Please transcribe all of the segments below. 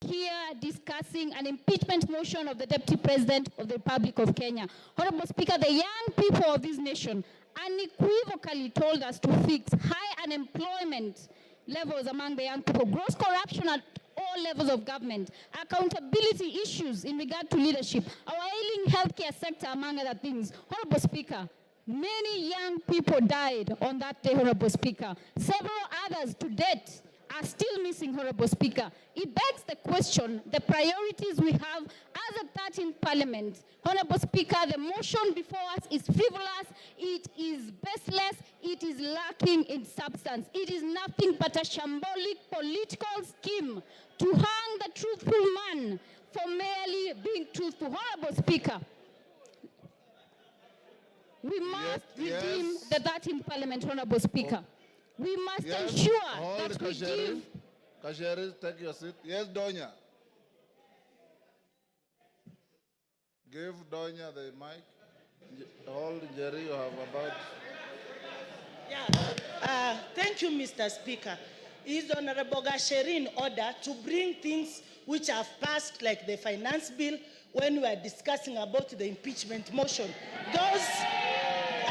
here discussing an impeachment motion of the Deputy President of the Republic of Kenya. Honorable Speaker, the young people of this nation unequivocally told us to fix high unemployment levels among the young people, gross corruption at all levels of government, accountability issues in regard to leadership, our ailing healthcare sector, among other things. Honorable Speaker, many young people died on that day, Honorable Speaker. Several others to date are still missing, Honorable Speaker. It begs the question, the priorities we have as a 13th Parliament. Honorable Speaker, the motion before us is frivolous, it is baseless, it is lacking in substance. It is nothing but a shambolic political scheme to hang the truthful man for merely being truthful. Honorable Speaker, we must redeem the 13th Parliament, Honorable Speaker. We must ensure that we give... Kasheri, take your seat. Yes, Donya. Give Donya the mic. Hold, Jerry, you have about... Yeah. Thank you, Mr. Speaker. Is Honorable Kasheri in order to bring things which have passed, like the finance bill, when we are discussing about the impeachment motion? Those...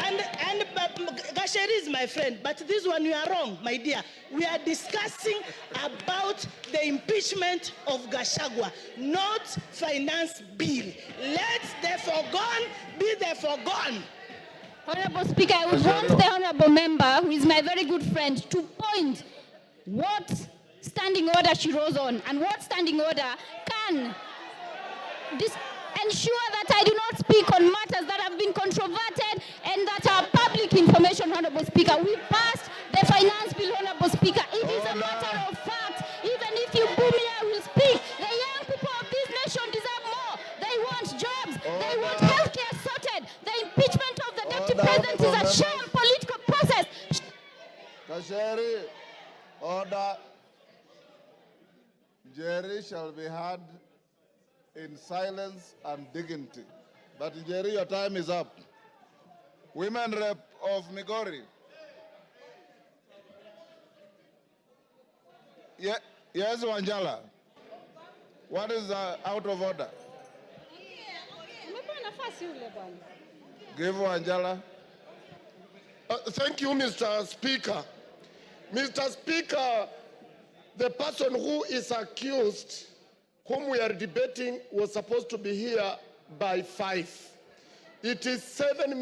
And Kasheri is my friend, but this one you are wrong, my dear. We are discussing about the impeachment of Gachagua, not finance bill. Let the forgone be the forgone. Honorable Speaker, I would want the honorable member, who is my very good friend, to point what standing order she rose on and what standing order can ensure that I do not speak on matters that have been controverted and that are public information, Honorable Speaker. We passed the finance bill, Honorable Speaker. It is a matter of fact. Even if you boo me, I will speak. The young people of this nation deserve more. They want jobs. They want healthcare sorted. The impeachment of the Deputy President is a sham political process. Kasheri, order. Jerry shall be heard in silence and dignity. But Jerry, your time is up. Women Rep of Migori. Yes, Wanjala. What is out of order? Give Wanjala. Thank you, Mr. Speaker. Mr. Speaker, the person who is accused, whom we are debating, was supposed to be here by 5. It is 7 minutes.